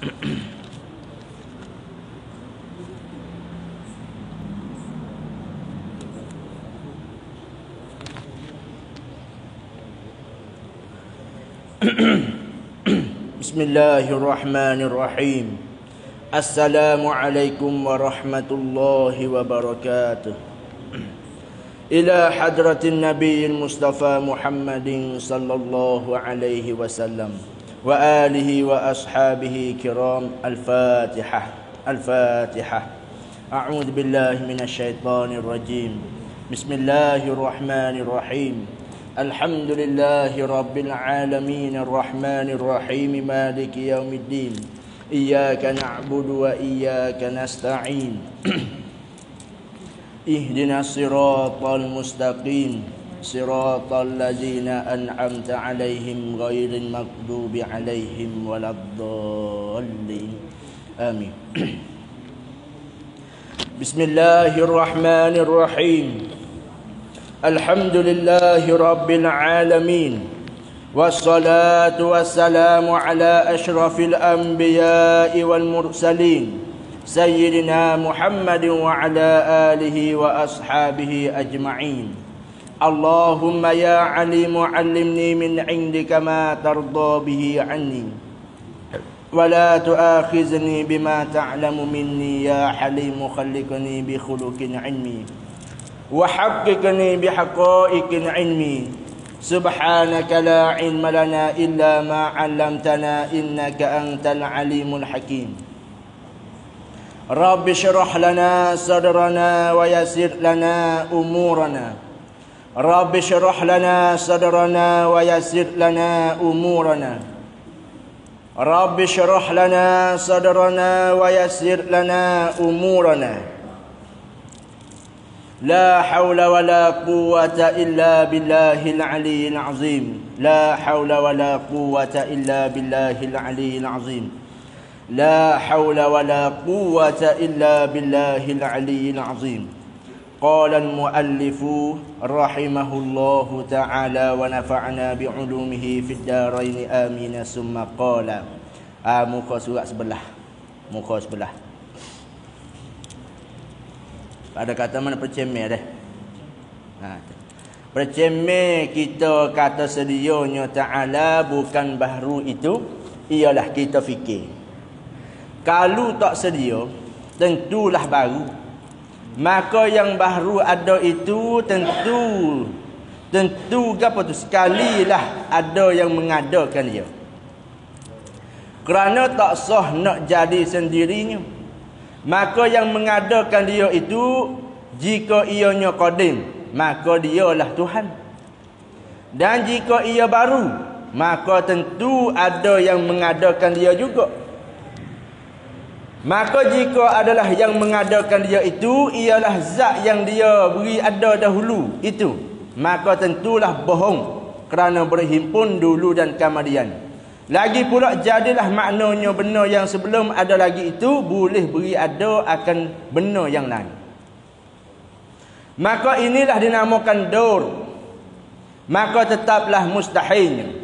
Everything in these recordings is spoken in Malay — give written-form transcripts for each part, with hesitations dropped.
Bismillahirrahmanirrahim. Assalamualaikum warahmatullahi wabarakatuh. Ila hadratin nabiyil mustafa Muhammadin sallallahu alaihi wasallam wa alihi wa ashabihi kiram. Al-Fatihah. Al-Fatihah. A'udzu billahi minasyaitonir rajim. Bismillahirrahmanirrahim. Alhamdulillahi rabbil alamin arrahmanir rahim maliki yaumiddin. Iyyaka na'budu wa iyyaka nasta'in. Ihdinas siratal mustaqim. Siratal ladzina an'amta 'alaihim ghairil maghdubi 'alaihim waladdallin. Amin. Bismillahirrahmanirrahim. Alhamdulillahi rabbil alamin. Wassalatu wassalamu ala ashrafil anbiya'i wal mursalin Sayyidina Muhammadin wa ala alihi wa ashabihi ajma'in. Allahumma ya alimu allimni min indika ma tarda bihi anni wa la tu'akhizni bima ta'lamu minni ya halimu khalliqni bi khuluqin ilmi wa haqqiqni bi haqa'iqin ilmi. Subhanaka la ilma lana illa ma 'allamtana innaka antal alimul hakim. Rabbi shrah lana sadrana wa yassir lana umurana. Rabbi shrah lana sadrana wa yassir lana umurana. Rabbi shrah lana sadrana wa yassir lana umurana. La hawla wa la quwwata illa billahil aliyyil azim. La hawla wa la quwwata illa billahil aliyyil azim. La hawla wa la quwwata illa billahil aliyyil azim. Qala al-muallifu rahimahullahu ta'ala wa nafa'na bi'ulumihi fid darain amin. Summa qala. Muka surat sebelah. Muka sebelah. Ada kata mana percemeh dah. Percemeh kita kata sedianya ta'ala bukan baharu itu, ialah kita fikir. Kalau tak sedia, tentulah baru. Maka yang baharu ada itu tentu apa tu, sekalilah ada yang mengadakan dia. Kerana tak sah nak jadi sendirinya. Maka yang mengadakan dia itu, jika ianya qadim, maka dialah Tuhan. Dan jika ia baru, maka tentu ada yang mengadakan dia juga. Maka jika adalah yang mengadakan dia itu ialah zat yang dia beri ada dahulu itu, maka tentulah bohong kerana berhimpun dulu dan kemudian. Lagi pula jadilah maknanya benda yang sebelum ada lagi itu boleh beri ada akan benda yang lain. Maka inilah dinamakan daur. Maka tetaplah mustahilnya.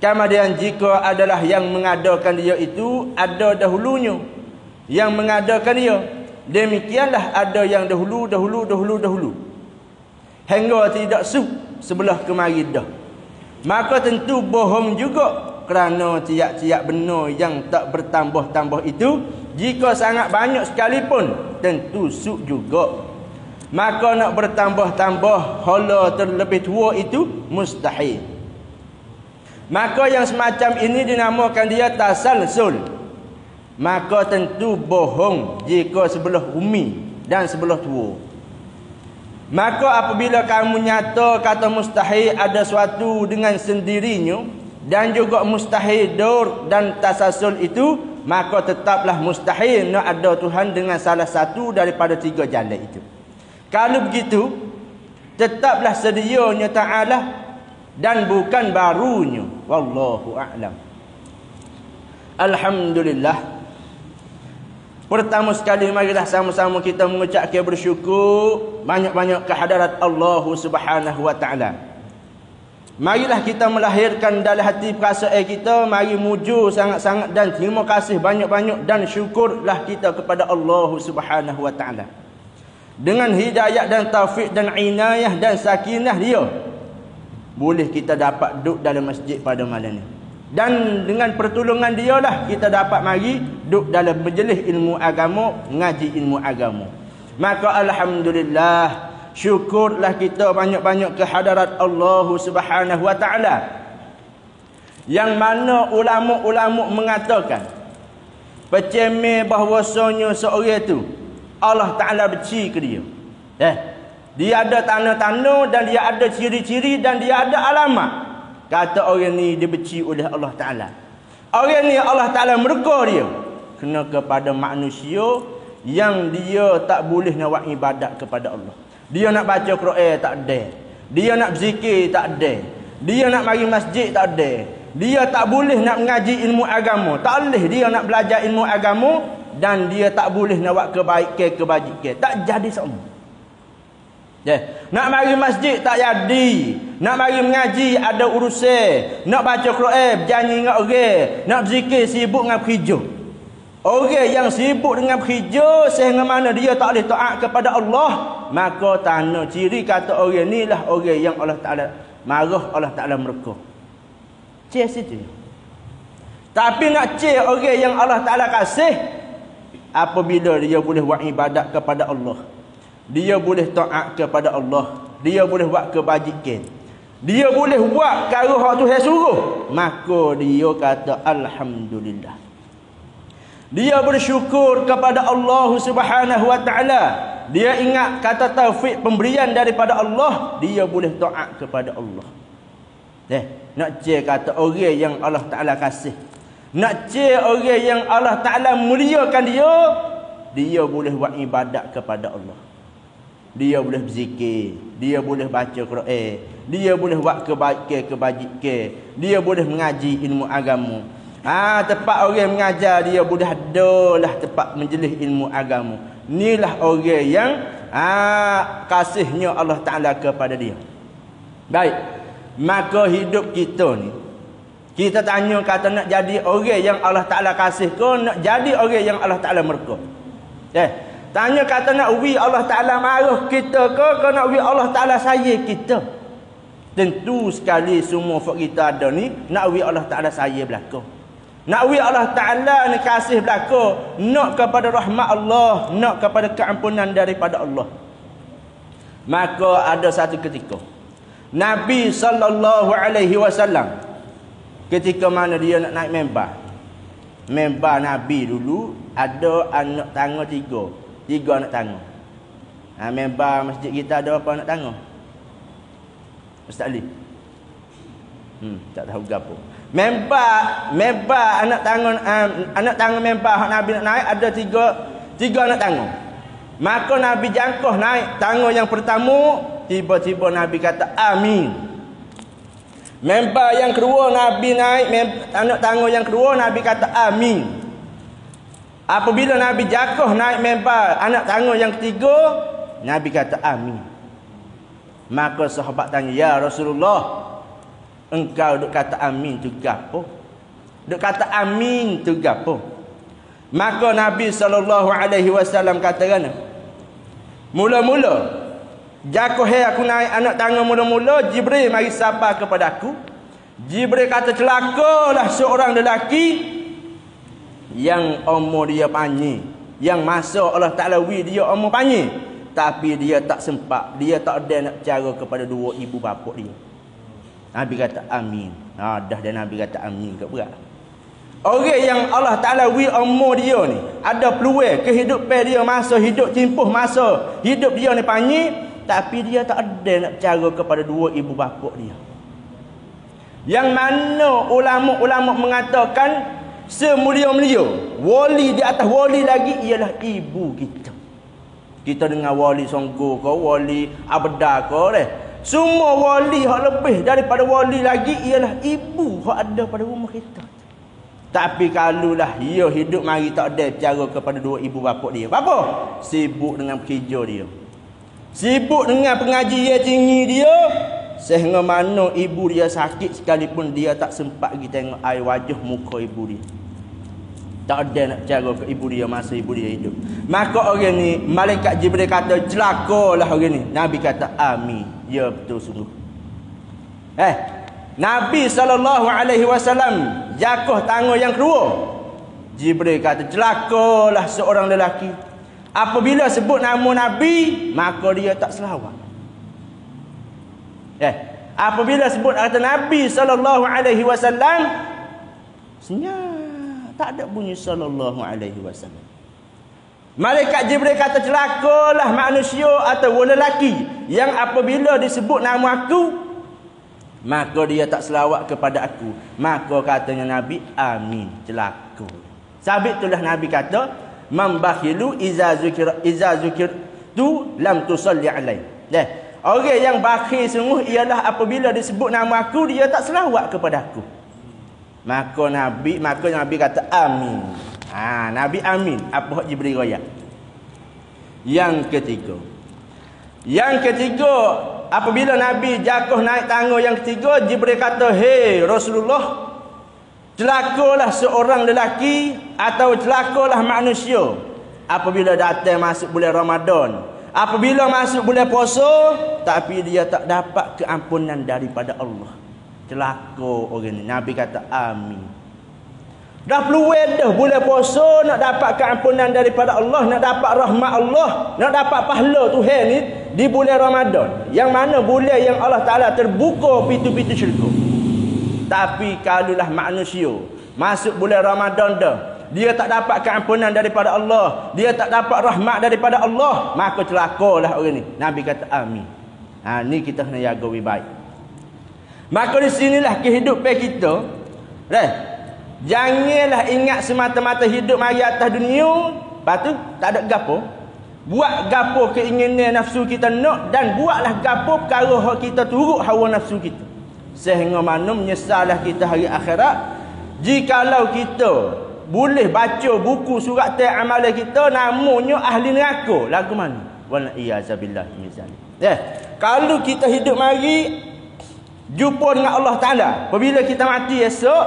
Kemudian jika adalah yang mengadakan dia itu ada dahulunya, yang mengadakan dia, demikianlah ada yang dahulu. Hingga tidak sebelah kemari dah. Maka tentu bohong juga. Kerana tiap-tiap benda yang tak bertambah-tambah itu, jika sangat banyak sekalipun, tentu suk juga. Maka nak bertambah-tambah hala terlebih tua itu mustahil. Maka yang semacam ini dinamakan dia tasalsul. Maka tentu bohong jika sebelah umi dan sebelah tua. Maka apabila kamu nyata kata mustahil ada suatu dengan sendirinya, dan juga mustahil daur dan tasasul itu, maka tetaplah mustahil nak ada Tuhan dengan salah satu daripada tiga jalan itu. Kalau begitu, tetaplah sedianya ta'ala dan bukan barunya. Wallahu a'lam. Alhamdulillah. Pertama sekali marilah sama-sama kita mengucapkan bersyukur banyak-banyak kehadirat Allah Subhanahu wa ta'ala. Marilah kita melahirkan dalam hati perasaan kita, mari muju sangat-sangat dan terima kasih banyak-banyak dan syukurlah kita kepada Allah Subhanahu wa taala. Dengan hidayah dan taufik dan inayah dan sakinah dia, boleh kita dapat duduk dalam masjid pada malam ni. Dan dengan pertolongan dia lah kita dapat mari duduk dalam majlis ilmu agama, ngaji ilmu agama. Maka alhamdulillah, syukurlah kita banyak-banyak ke hadarat Allah Subhanahu wa taala. Yang mana ulama-ulama mengatakan pecemeh bahwasanya seorang itu Allah Taala benci ke dia. Dia ada tanda-tanda dan dia ada ciri-ciri dan dia ada alamat. Kata orang ni dibenci oleh Allah Taala. Orang ni Allah Taala murka dia kena kepada manusia yang dia tak boleh nak buat ibadat kepada Allah. Dia nak baca Quran tak ada. Dia nak berzikir tak ada. Dia nak mari masjid tak ada. Dia tak boleh nak mengaji ilmu agama. Tak boleh dia nak belajar ilmu agama. Dan dia tak boleh nak buat kebajikan. Tak jadi semua. Nak mari masjid tak jadi. Nak mari mengaji ada urusan. Nak baca Quran berjanji dengan orang. Nak berzikir sibuk dengan kerja. Orang yang sibuk dengan kerja sehingga mana dia tak boleh taat kepada Allah, maka tanda ciri kata orang ni lah orang yang Allah Taala marah, Allah Taala murka. Cek situ. Tapi nak cek orang yang Allah Taala kasih apabila dia boleh buat ibadat kepada Allah. Dia boleh taat kepada Allah. Dia boleh buat kebajikan. Dia boleh buat perkara hak Tuhan suruh, maka dia kata alhamdulillah. Dia bersyukur kepada Allah Subhanahu wa taala. Dia ingat kata taufik pemberian daripada Allah, dia boleh taat kepada Allah. Nak cek kata orang yang Allah Taala kasih. Nak cek orang yang Allah Taala muliakan dia, dia boleh buat ibadat kepada Allah. Dia boleh berzikir, dia boleh baca Quran, dia boleh buat kebajikan, dia boleh mengaji ilmu agama. Tempat orang mengajar dia boleh adalah tempat majlis ilmu agama. Inilah orang yang kasihnya Allah Taala kepada dia. Baik. Maka hidup kita ni, kita tanya kata nak jadi orang yang Allah Taala kasih ke nak jadi orang yang Allah Taala murka? Tanya kata nak wi Allah Taala marah kita ke nak wi Allah Taala sayang kita? Tentu sekali semua fak kita ada ni nak wi Allah Taala sayang belaka. Nak wi Allah Ta'ala ni kasih belaka. Nak kepada rahmat Allah. Nak kepada keampunan daripada Allah. Maka ada satu ketika Nabi SAW ketika mana dia nak naik membar. Membar Nabi dulu ada anak tangga 3 anak tangga. Membar masjid kita ada apa anak tangga? Ustaz Ali? Tak tahu gapo. Membar anak tangga membar hak Nabi nak naik ada 3 anak tangga. Maka Nabi jangkau naik tangga yang pertama, tiba-tiba Nabi kata amin. Membar yang kedua Nabi naik anak tangga yang kedua, Nabi kata amin. Apabila Nabi jangkau naik membar anak tangga yang ketiga, Nabi kata amin. Maka sahabat tanya, ya Rasulullah, engkau duk kata amin tu gapo? Duk kata amin tu gapo? Maka Nabi SAW katakan, mula-mula jakoh aku naik anak tangga mula-mula, Jibril mari sapa kepada aku. Jibril kata celakalah seorang lelaki yang umur dia panjang, yang masa Allah Ta'ala wi dia umur panjang, tapi dia tak sempat, dia tak ada nak cara kepada 2 ibu bapa dia. Nabi kata amin. Dah dan Nabi kata amin kat berat. Orang yang Allah Ta'ala wi umur dia ni, ada peluang kehidupan dia, masa hidup tempoh masa hidup dia ni panjang, tapi dia tak ada nak cara kepada 2 ibu bapa dia. Yang mana ulama-ulama mengatakan semulia-mulia wali di atas wali lagi ialah ibu kita. Kita dengar wali Songgo ke, wali Abda ke, semua wali hak lebih daripada wali lagi ialah ibu hak ada pada rumah kita. Tapi kalulah dia hidup mari tak ada cara kepada 2 ibu bapa dia. Apa? Sibuk dengan kerja dia. Sibuk dengan pengajian tinggi dia. Sehingga mana ibu dia sakit sekalipun dia tak sempat pergi tengok air wajah muka ibu dia. Tak ada nak cara ke ibu dia masa ibu dia hidup. Maka orang ni, malaikat Jibril kata, celakalah orang ni. Nabi kata, amin. Ya betul sungguh. Nabi SAW jatuh tangan yang kedua. Jibril kata, celakalah seorang lelaki. Apabila sebut nama Nabi, maka dia tak selawat. Apabila sebut kata Nabi SAW, senyap, tak ada bunyi SAW. Malaikat Jibril kata, celakalah manusia atau lelaki yang apabila disebut nama aku, maka dia tak selawat kepada aku. Maka katanya Nabi, amin, celaka. Sabit itulah Nabi kata, man bakhilu iza zukir tu lam tusalli alai. Orang yang bakhil sungguh ialah apabila disebut nama aku, dia tak selawat kepada aku. Maka Nabi kata amin. Nabi amin. Apa hak Jibril royak? Yang ketiga, apabila Nabi jatuh naik tangga yang ketiga, Jibril kata, hei Rasulullah, celakalah seorang lelaki atau celakalah manusia apabila datang masuk bulan Ramadan. Apabila masuk bulan puasa, tapi dia tak dapat keampunan daripada Allah. Celaka orang ni. Nabi kata amin. Dah peluang dah bulan puasa nak dapat keampunan daripada Allah, nak dapat rahmat Allah, nak dapat pahala Tuhan ni di bulan Ramadan. Yang mana bulan yang Allah Ta'ala terbuka pintu-pintu syurga. Tapi kalulah manusia masuk bulan Ramadan dah, dia tak dapat keampunan daripada Allah, dia tak dapat rahmat daripada Allah, maka celakalah orang ni. Nabi kata amin. Ni kita kena jaga baik. Maka di sinilah kehidupan kita. Janganlah ingat semata-mata hidup mari atas dunia, lepas tu tak ada gapo. Buat gapo keinginan nafsu kita nak, dan buatlah gapo perkara hak kita turut hawa nafsu kita. Sehingga mana menyesallah kita hari akhirat jikalau kita boleh baca buku surat amalan kita namanya ahli neraka. Lagu mana? Wal iyazabillah min zalik. Kalau kita hidup mari jumpa dengan Allah Taala, apabila kita mati esok,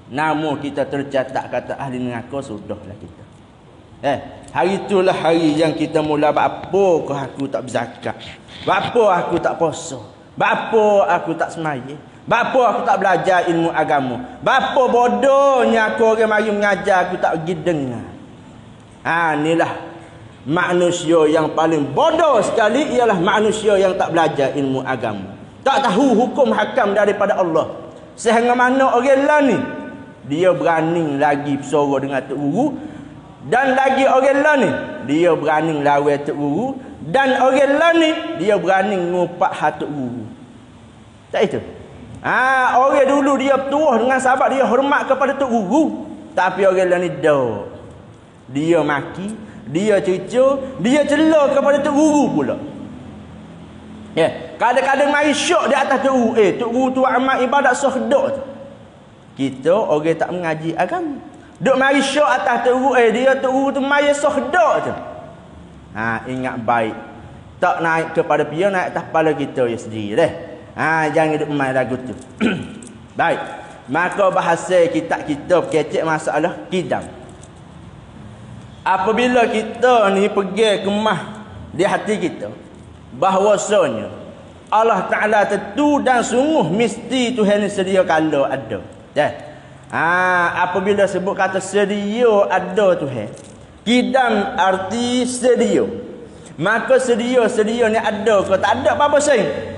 nama kita tercatat kata ahli neraka, sudahlah kita. Hari itulah hari yang kita mula bapakah aku tak berzakat, bapa aku tak puasa, bapa aku tak sembahyang, bapa aku tak belajar ilmu agama, bapa bodohnya aku orang mari mengajar aku tak pergi dengar. Inilah manusia yang paling bodoh sekali, ialah manusia yang tak belajar ilmu agama, tak tahu hukum hakam daripada Allah. Sehingga mana orang lain ni dia berani lagi bersuara dengan Tok Guru, dan lagi orang lain ni dia berani lawan Tok Guru, dan orang lain ni dia berani ngupak hak Tok Guru. Tak itu? Orang dulu dia tuah dengan sahabat, dia hormat kepada Tok Guru, tapi orang lain ni dia maki, dia cerca, dia cela kepada Tok Guru pula. Kadang-kadang mari syok di atas Tok Guru. Tok Guru tu amal ibadat sahdak tu. Kita orang tak mengaji agama, duk mari syok atas Tok Guru. Dia Tok Guru tu mari sahdak tu. Ingat baik, tak naik kepada pia, naik atas kepala kita ya sendiri deh. Jangan duk main lagu tu. Baik. Maka bahasa kitab kita kecek masalah kidam. Apabila kita ni pergi kemah di hati kita bahwasanya Allah Ta'ala tentu dan sungguh mesti Tuhan sedia kala ada. Apabila sebut kata sedia ada Tuhan, kidam arti sedia, maka sedia ni ada ke tak ada apa-apa sayang?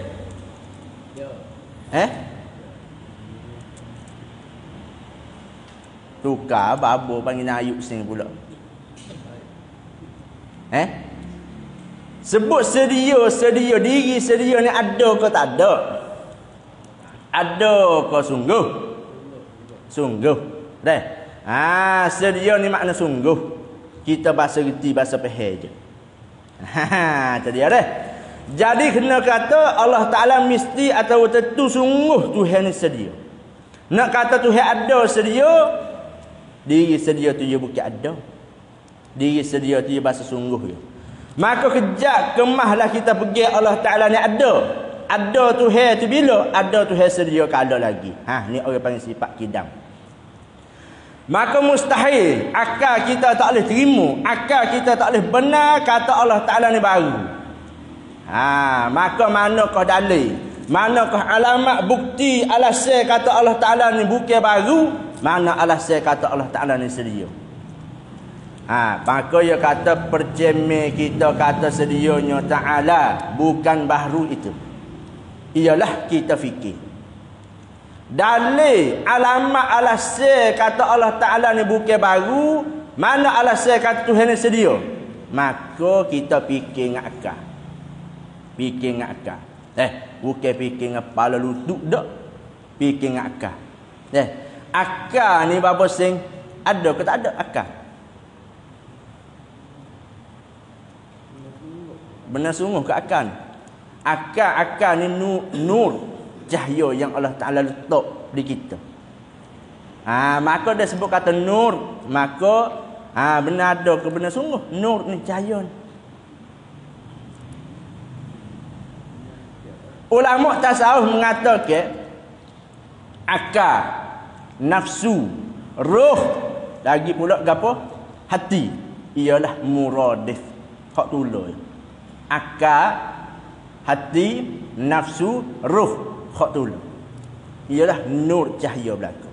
Tukar babo panggil ayuk sini pula. Sebut sedia diri sedia ni ada ke tak ada? Ada ke sungguh? Sungguh. Sedia ni makna sungguh. Kita bahasa reti bahasa peheh je. Tadi ada. Jadi kena kata Allah Ta'ala mesti atau tentu sungguh Tuhan ni sedia. Nak kata Tuhan ada sedia, diri sedia tu dia bukan ada. Diri sedia tu dia bahasa sungguh je. Maka kejap kemahlah kita pergi Allah Ta'ala ni ada. ada Tuhan tu bila? Ada Tuhan sedia kala lagi. Ni orang panggil sifat kidam. Maka mustahil akal kita tak boleh terima, akal kita tak boleh benar kata Allah Ta'ala ni baru. Maka manakah dalil, manakah alamat bukti alasan kata Allah Ta'ala ni bukan baru, mana alasan kata Allah Ta'ala ni sedia. Maka dia kata percemeh kita kata sedianya Ta'ala bukan baru itu. Ialah kita fikir. Dalil alamat alasan kata Allah Ta'ala ni bukan baru, mana alasan kata Tuhan ni sedia. Maka kita fikir dengan akal. Fikir dengan akal. Bukan fikir dengan kepala lutut dak. Fikir dengan akal. Akal ni berapa sen? Ada ke tak ada akal? Benar sungguh ke akal? Akal ni nur cahaya yang Allah Ta'ala letak di kita. Maka dia sebut kata nur. Maka benar ada ke benar sungguh nur ni cahaya ni. Ulama tasawuf mengatakan akal, nafsu, roh, lagi pula gapo? Hati, ialah muradif. Hak tula. Akal, hati, nafsu, roh, hak tula. Ialah nur cahaya belaka.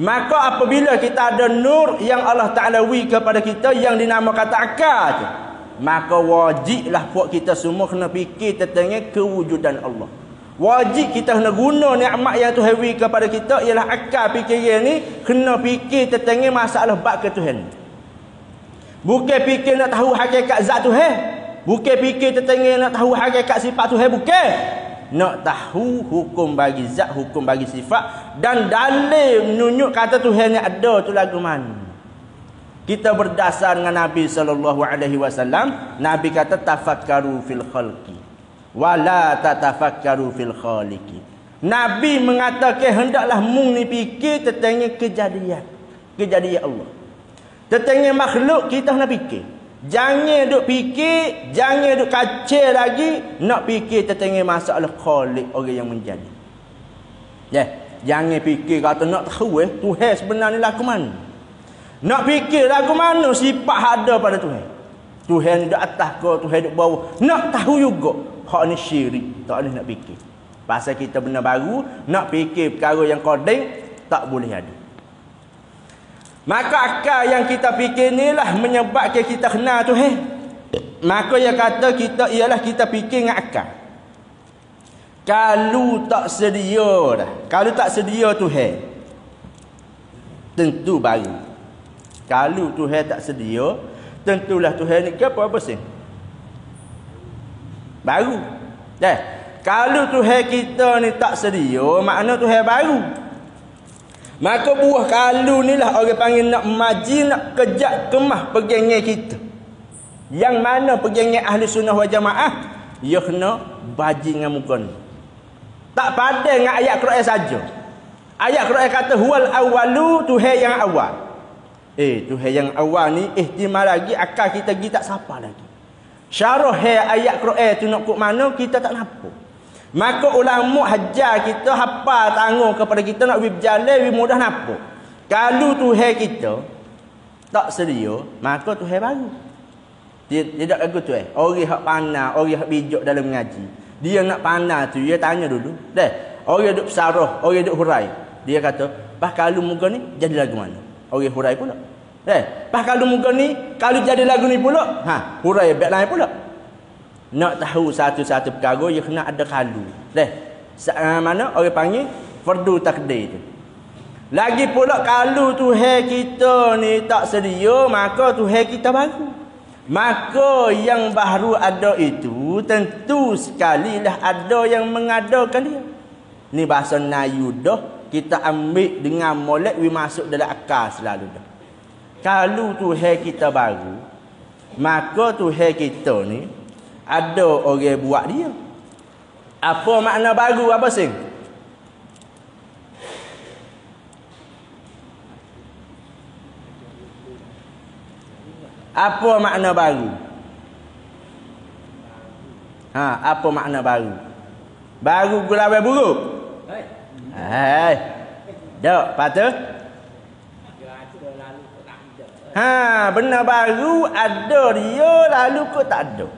Maka apabila kita ada nur yang Allah Ta'ala wi kepada kita yang dinamakan kata akal tu, maka wajiblah buat kita semua kena fikir tentang kewujudan Allah. Wajib kita kena guna nikmat yang Tuhan wi kepada kita, ialah akal fikiran ni kena fikir tentang masalah bab ke Tuhan. Bukan fikir nak tahu hakikat zat Tuhan, bukan fikir tentang nak tahu hakikat sifat Tuhan, bukan. Nak tahu hukum bagi zat, hukum bagi sifat, dan dalil menunjuk kata Tuhan ni ada tu lagu mana. Kita berdasar dengan Nabi SAW. Nabi kata tafakkaru fil khalqi wala tatafakkaru fil khaliqi. Nabi mengatakan hendaklah mung ni fikir tentang kejadian Allah. Tentang makhluk kita nak fikir. Jangan duk fikir, jangan duk kacau lagi nak fikir tentang masalah khaliq, orang yang menjadi. Jangan fikir kata nak tahu Tuhan sebenarnya laku mana. Nak fikir lagu mana sifat ada pada Tuhan. Tuhan di atas ke, Tuhan di bawah. Nak tahu juga. Hak ni syirik. Tak boleh nak fikir. Pasal kita benar baru, nak fikir perkara yang kodeng, tak boleh ada. Maka akal yang kita fikir ni lah menyebabkan kita kenal Tuhan. Maka dia kata kita ialah kita fikir dengan akal. Kalau tak sedia dah, kalau tak sedia Tuhan, tentu baru. Kalau Tuhan tak sedia, tentulah Tuhan ni apa sih? Baru. Kalau Tuhan kita ni tak sedia, makna Tuhan baru. Maka buah kalau ni lah orang panggil nak maji, nak kejak kemah pegangan kita. Yang mana pegangan ahli sunnah wal jamaah, ia kena baji dengan muka ni. Tak pada dengan ayat Quran saja. Ayat Quran kata huwal awwalu, Tuhan yang awal. Tuhan yang awal ni ihtimal lagi akal kita pergi tak siapa lagi. Syarah ayat Quran tu nak kok mana kita tak nampak. Maka ulama hajar kita hafal tanggung kepada kita nak berjalan lebih mudah nampak. Kalau Tuhan kita tak sedia, maka Tuhan baru. Tidak aku tu orang hak pandai, orang hak bijak dalam mengaji. Dia nak pandai tu dia tanya dulu. Orang duk pesarah, orang duk hurai. Dia kata, "Bah kalau muka ni jadi lagu mana?" Orang hurai pula. Pas kalau muka ni, kalau jadi lagu ni pula, hurai baik lain pula. Nak tahu satu-satu perkara, dia kena ada kalau. Mana orang panggil fardu takdir tu. Lagi pula kalau Tuhan kita ni tak sedia, maka Tuhan kita baru. Maka yang baru ada itu tentu sekali lah ada yang mengadakan dia. Ni bahasa Melayu dah. Kita ambil dengan molek masuk dalam akal selalu dah. Kalau Tuhan kita baru, maka Tuhan kita ni ada orang buat dia. Apa makna baru apa sing? Apa makna baru? Apa makna baru? Baru gulawai buruk. Hai. Dok, patut. Ha, benda baru ada dia lalu kau tak ada.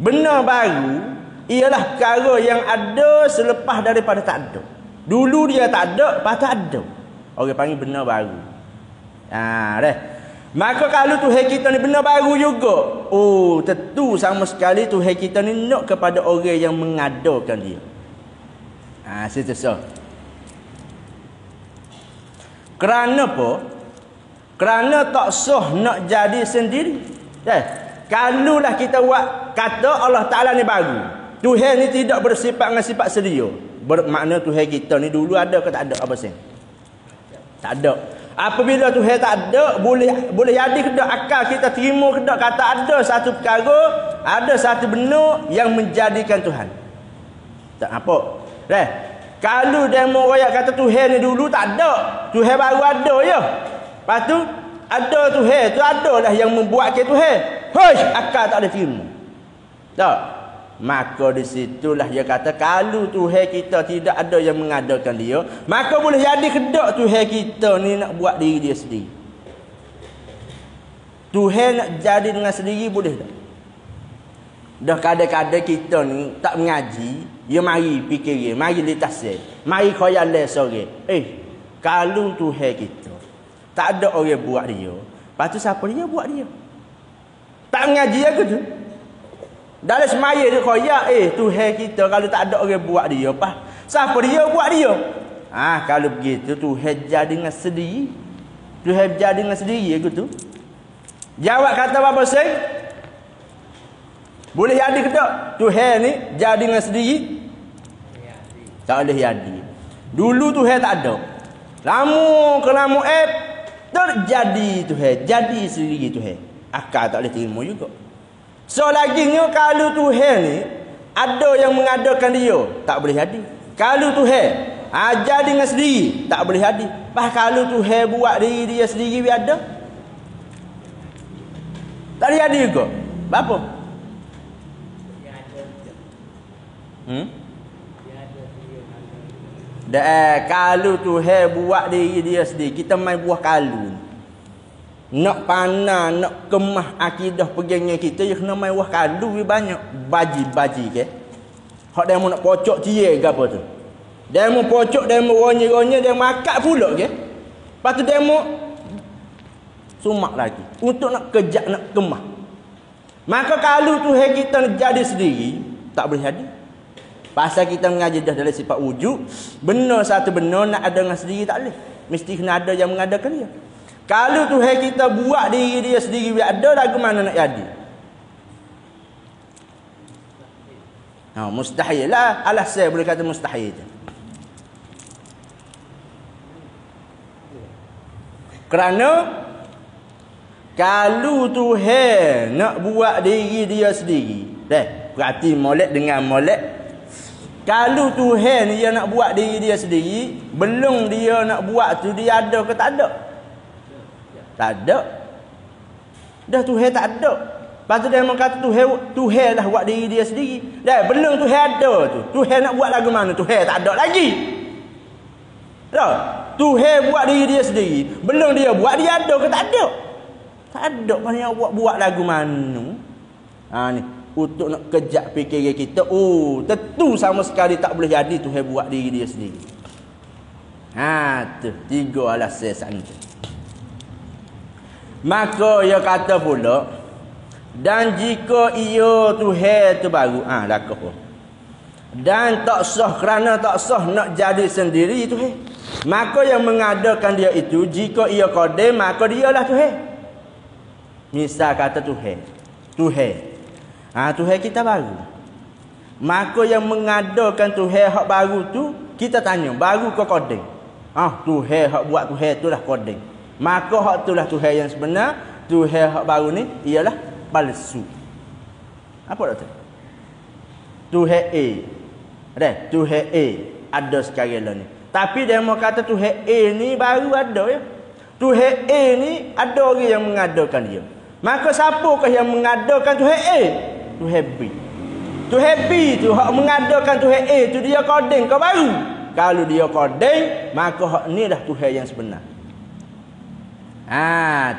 Benda baru ialah perkara yang ada selepas daripada tak ada. Dulu dia tak ada, lepas tu ada. Orang panggil benda baru. Ha, dah. Maka kalau Tuhan kita ni benda baru juga. Oh, tentu sama sekali Tuhan kita ni nak kepada orang yang mengadakan dia. Ha, situ so. Kerana apa? Kerana tak sah nak jadi sendiri. Kalulah kita buat kata Allah Ta'ala ni baru. Tuhan ni tidak bersifat dengan sifat sedia. Bermakna Tuhan kita ni dulu ada ke tak ada apa sen? Tak ada. Apabila Tuhan tak ada, boleh jadi ke tak akal kita terima ke tak kata ada satu perkara, ada satu benda yang menjadikan Tuhan. Tak apa. Kalau demo royak kata Tuhan ni dulu tak ada, Tuhan baru ada je. Lepas tu ada Tuhan, tu adalah yang membuatkan Tuhan. Hoi, akal tak ada terima. Tak. Maka di situlah dia kata kalau Tuhan kita tidak ada yang mengadakan dia, maka boleh jadi kedak Tuhan kita ni nak buat diri dia sendiri. Tuhan nak jadi dengan sendiri boleh tak? Dah kadang-kadang kita ni tak mengaji, dia mari fikir, mari litasih, mari khayal sore. Kalau Tuhan kita tak ada orang buat dia, lepas tu siapa dia buat dia? Tak mengaji aku tu. Dalam semaya dia khoyak, Tuhan kita kalau tak ada orang buat dia, apa? Siapa dia buat dia? Kalau begitu Tuhan jadi dengan sendiri. Tuhan jadi dengan sendiri aku tu. Jawab kata apa sih? Boleh jadi ke tak? Tuhan ni jadi dengan sendiri? Tak boleh jadi. Dulu Tuhan tak ada. Lama ke lama terjadi Tuhan, jadi sendiri Tuhan. Akal tak boleh terima juga. So laginya kalau Tuhan ni ada yang mengadakan dia, tak boleh jadi. Kalau Tuhan jadi dengan sendiri, tak boleh jadi. Kalau Tuhan buat diri dia sendiri biar ada, tak boleh jadi juga. Apa? Kalau Tuhan buat diri dia sendiri, kita main buah kalu. Nak panah, nak kemah akidah pegangnya kita, dia kena main buah kalu banyak. Baji-baji ke. Hak dia nak pocok cie ke apa tu. Dia mau pocok, dia mau ronye-ronye, dia makat pula ke. Lepas tu dia mau sumak lagi. Untuk nak kejak, nak kemah. Maka kalau Tuhan kita jadi sendiri, tak boleh jadi. Pasal kita mengaji dah dalam sifat wujud, benar satu benar nak ada dengan sendiri tak boleh. Mesti kena ada yang mengadakan dia. Kalau Tuhan kita buat diri dia sendiri biar ada, lagu mana nak jadi? Mustahil lah. Alah saya boleh kata mustahil je. Kerana kalau Tuhan nak buat diri dia sendiri, berarti molek dengan molek. Kalau Tuhan dia nak buat diri dia sendiri, belum dia nak buat tu dia ada ke tak ada? Tak ada. Dah Tuhan tak ada. Lepas tu dia kata Tuhan dah buat diri dia sendiri. Dah belum Tuhan ada tu. Tuhan nak buat lagu mana? Tuhan tak ada lagi. Dah. Tuhan buat diri dia sendiri. Belum dia buat, dia ada ke tak ada? Tak ada. Mana buat lagu mana? Ni. Untuk nak kejap fikiran kita. Tentu sama sekali tak boleh jadi Tuhan buat diri dia sendiri. Tu. 3 alasan sangat. Maka ia kata pula, dan jika ia Tuhan tu baru, lakah. Dan tak sah, kerana tak sah nak jadi sendiri Tuhan. Maka yang mengadakan dia itu, jika ia qadim, maka dialah Tuhan. Misal kata Tuhan. Tuhan kita baru. Maka yang mengadakan Tuhan hak baru tu, kita tanya, baru ke qadim? Tuhan hak buat Tuhan tu lah qadim. Maka hak itulah Tuhan yang sebenar. Tuhan hak baru ni ialah palsu. Apa dah tu? Tuhan Tuhan ada sekarang lah ni. Tapi dia mau kata Tuhan ni baru ada ya. Tuhan ni ada orang yang mengadakan dia. Maka siapakah yang mengadakan Tuhan Tuhan B. Tuhan B tu hak mengadakan Tuhan A tu dia kodeng kau baru. Kalau dia kodeng, maka hak ni dah Tuhan yang sebenar.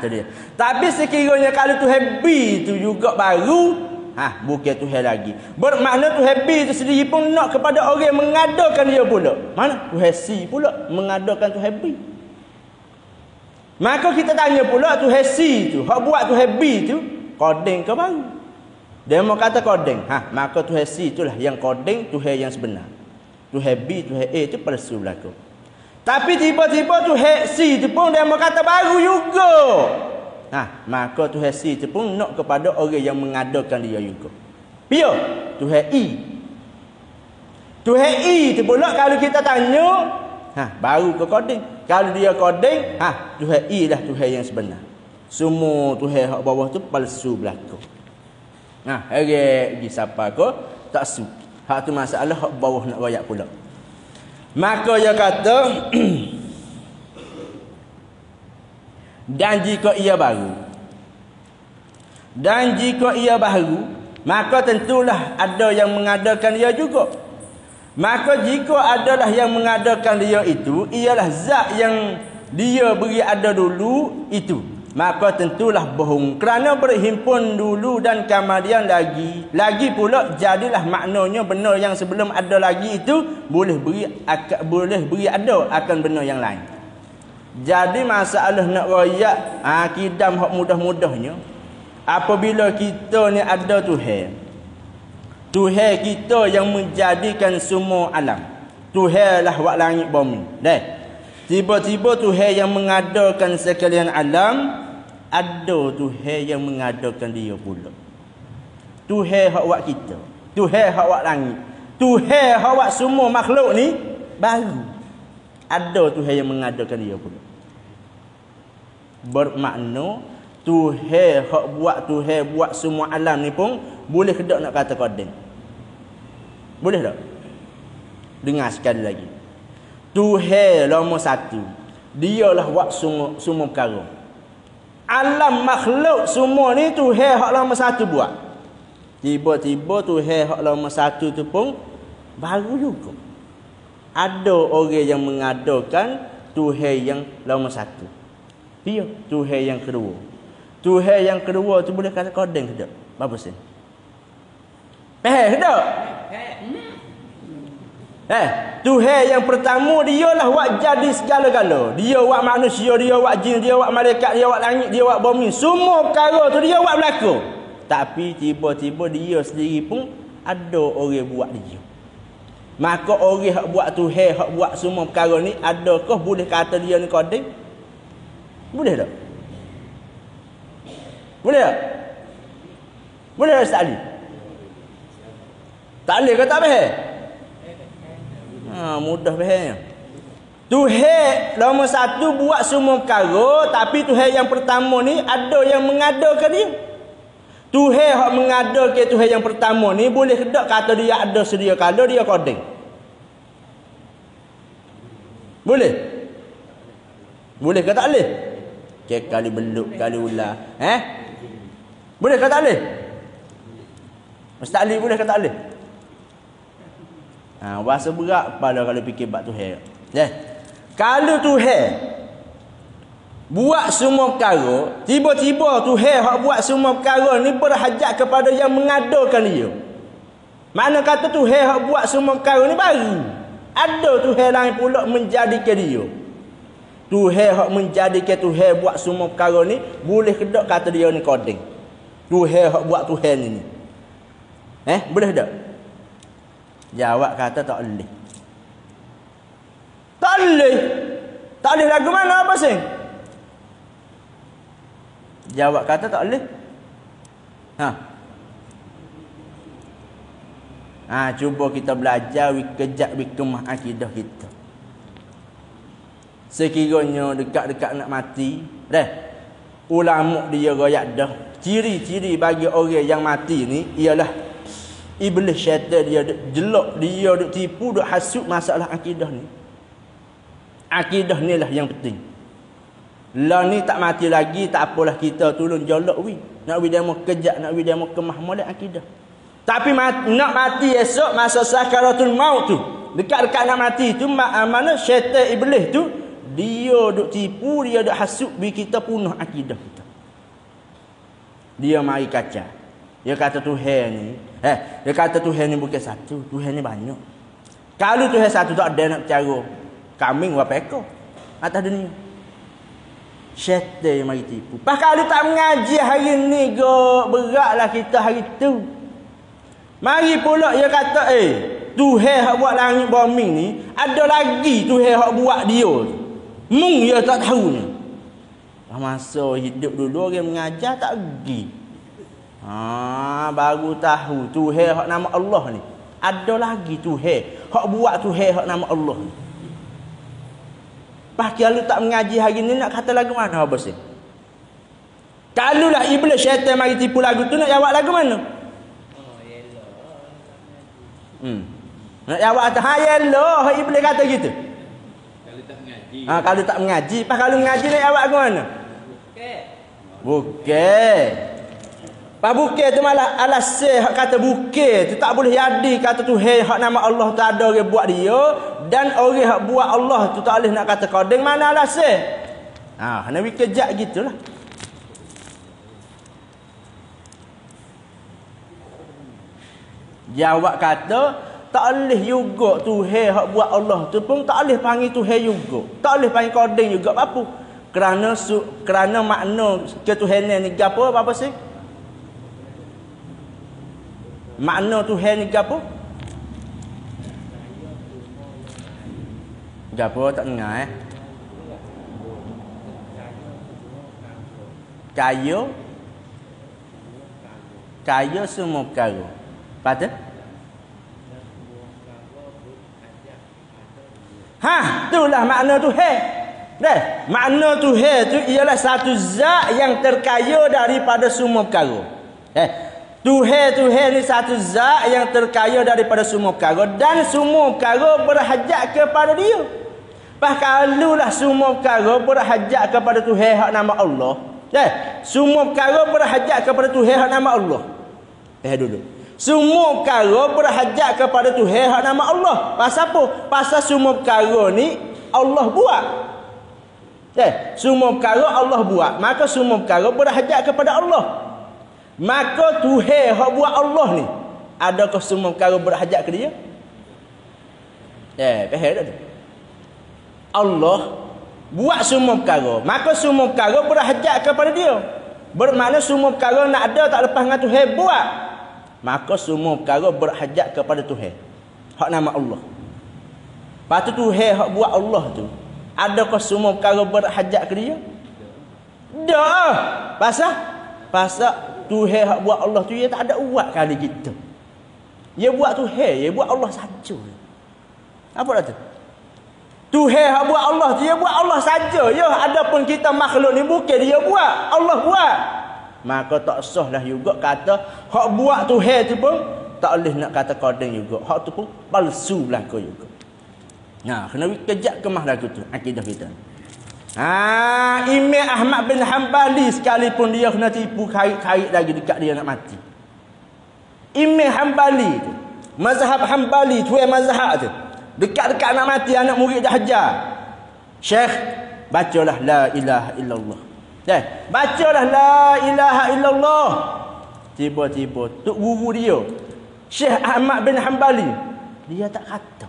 Tu dia. Tapi sekiranya kalau Tuhan B tu juga baru, bukan Tuhan lagi. Bermakna Tuhan B tu sendiri pun nak kepada orang yang mengadakan dia pula. Mana? Tuhan C pula mengadakan Tuhan B. Maka kita tanya pula Tuhan C tu, hak buat Tuhan B tu, kodeng ke baru? Dia mau kata kodeng. Maka Tuhan C itulah yang kodeng, Tuhan yang sebenar. Tuhan B, Tuhan A itu palsu berlaku. Tapi tiba-tiba Tuhan C itu pun dia mau kata baru juga. Maka Tuhan C itu pun nak kepada orang yang mengadakan dia juga. Pia, Tuhan E. Tuhan E itu pula kalau kita tanya, baru ke kodeng. Kalau dia kodeng, Tuhan E dah Tuhan yang sebenar. Semua Tuhan hak bawah tu palsu berlaku. Hari pergi siapa ko tak su. Hak tu masalah hak bawah nak royak pula. Maka dia kata dan jika ia baru, maka tentulah ada yang mengadakan dia juga. Maka jika adalah yang mengadakan dia itu ialah zat yang dia beri ada dulu itu, maka tentulah bohong kerana berhimpun dulu dan kemudian lagi pula jadilah maknanya benda yang sebelum ada lagi itu boleh beri ada akan benda yang lain. Jadi masalah nak royak kidam hak mudah-mudahnya apabila kita ni ada Tuhan kita yang menjadikan semua alam. Tuhan lah wak langit bumi. Tiba-tiba Tuhan yang mengadakan sekalian alam, ada Tuhan yang mengadakan dia pula. Tuhan hak wak kita, Tuhan hak wak langit, Tuhan hak wak semua makhluk ni baru. Ada Tuhan yang mengadakan dia pula. Bermakna Tuhan buat semua alam ni pun boleh ke tak nak kata kodeng? Boleh tak? Dengar sekali lagi. Tuhan nombor satu. Dialah buat semua perkara. Alam makhluk semua ni Tuhan hak nombor satu buat. Tiba-tiba Tuhan hak nombor satu tu pun baru juga. Ada orang yang mengadakan Tuhan yang nombor satu. Dia Tuhan yang kedua. Tuhan yang kedua tu boleh kata kodeng ke tak? Berapa sen? Ke tak? Tuhan yang pertama dialah wak jadi segala-gala. Dia wak manusia, dia wak jin, dia wak malaikat, dia wak langit, dia wak bumi. Semua perkara tu dia wak berlaku. Tapi tiba-tiba dia sendiri pun ada orang buat dia. Maka orang hak buat Tuhan, hak buat semua perkara ni, adakah boleh kata dia ni kodeng? Boleh tak? Boleh tak? Boleh tak Ustaz Ali? Tak boleh ke tak boleh? Mudah faham. Tuhan nombor satu buat semua perkara, tapi Tuhan yang pertama ni ada yang mengadakan dia. Tuhan hak mengadakan Tuhan yang pertama ni boleh ke tak kata dia ada sedia kala dia kodeng? Boleh? Boleh ke tak boleh? Cek kali beluk kali ular. Boleh ke tak boleh? Ustaz Ali boleh ke tak boleh? Bahasa berat pada kalau fikir bab Tuhan. Kalau Tuhan buat semua perkara, tiba-tiba Tuhan hak buat semua perkara ni berhajat kepada yang mengadakan dia. Mana kata Tuhan hak buat semua perkara ni baru. Ada Tuhan lain pula menjadikan dia. Tuhan hak menjadikan Tuhan buat semua perkara ni, boleh ke tak kata dia ni kodeng? Tuhan hak buat Tuhan ni. Boleh tak? Jawab kata tak boleh. Tak boleh. Tak boleh lagu mana apa sih? Jawab kata tak boleh. Cuba kita belajar kejap kemah akidah kita. Sekiranya dekat-dekat nak mati, ulama dia royak dah. Ciri-ciri bagi orang yang mati ni ialah iblis syaitan dia jelak, dia duk tipu, duk hasut masalah akidah ni. Akidah ni lah yang penting. Lah ni tak mati lagi, tak apalah kita tolong jolok wi. Nak wi demo kejak, nak wi demo kemah molek akidah. Tapi nak mati esok masa sakaratul maut tu, dekat-dekat nak mati tu, mana syaitan iblis tu dia duk tipu, dia duk hasut bi kita punah akidah kita. Dia mari kacau. Dia kata Tuhan ni, dia kata Tuhan ni bukan satu, Tuhan ni banyak. Kalau Tuhan satu tak ada nak percaya kambing berapa ekor atas dunia. Syaitan yang mari tipu. Pas kalau tak mengaji hari ni go, beratlah kita hari tu. Mari pula dia kata, Tuhan hak buat langit bumi ni, ada lagi Tuhan hak buat dia. Mung dia tak tahu ni. Masa hidup dulu orang mengajar tak pergi. Baru tahu Tuhan hak nama Allah ni. Ada lagi Tuhan hak buat Tuhan hak nama Allah ni. Pas kalau tak mengaji hari ni nak kata lagu mana apa sih? Kalau lah iblis syaitan mari tipu lagu tu, nak jawab lagu mana? Nak jawab atas hayalah iblis kata gitu. Kalau tak mengaji. Kalau tak mengaji, pas kalau mengaji nak jawab ke mana? Bukan. Pas bukan tu malah alasan hak kata bukan tu tak boleh jadi, kata tu hak nama Allah tu ada orang buat dia, dan orang hak buat Allah tu tak boleh nak kata kodeng, mana alasan? Nabi kejak gitulah. Jawab kata tak boleh juga Tuhan hak buat Allah tu pun tak boleh panggil Tuhan juga. Tak boleh panggil kodeng juga. Apa? Kerana makna ketuhanan ni gapo apa sih? Makna Tuhan ni gapo? Gapo tak dengar Kaya semua perkara. Patut? Itulah makna Tuhan. Makna Tuhan tu ialah satu zat yang terkaya daripada semua perkara. Tuhan ni satu zat yang terkaya daripada semua perkara, dan semua perkara berhajat kepada dia. Pas kalulah semua perkara berhajat kepada Tuhan hak nama Allah. Semua perkara berhajat kepada Tuhan hak nama Allah. Dulu. Semua perkara berhajat kepada Tuhan hak nama Allah. Pasal apa? Pasal semua perkara ni Allah buat. Semua perkara Allah buat, maka semua perkara berhajat kepada Allah. Maka Tuhan hak buat Allah ni, adakah semua perkara berhajat ke dia? Faham tak? Allah buat semua perkara, maka semua perkara berhajat kepada dia. Bermakna semua perkara nak ada tak lepas dengan Tuhan buat, maka semua perkara berhajat kepada Tuhan hak nama Allah. Lepas tu Tuhan hak buat Allah tu, adakah semua perkara berhajat ke dia? Dah. Pasal Tuhan hak buat Allah tu, dia tak ada buat kali kita. Dia buat Tuhan, dia buat Allah saja. Apa dah tu? Tuhan hak buat Allah tu, dia buat Allah saja. Ya, adapun kita makhluk ni bukan dia buat, Allah buat. Maka tak sah lah juga kata hak buat Tuhan tu pun tak boleh nak kata kodeng juga. Hak tu pun palsu belaka juga. Kena kejap kemah lagu tu akidah kita. Imam Ahmad bin Hanbali sekalipun dia kena tipu kait-kait lagi dekat dia nak mati. Imam Hanbali tu, mazhab Hanbali tu, mazhab tu, dekat-dekat nak mati anak murid dah hajar. Syekh, bacalah la ilaha illallah. Bacalah la ilaha illallah. Tiba-tiba tok guru dia, Syekh Ahmad bin Hanbali, dia tak kata.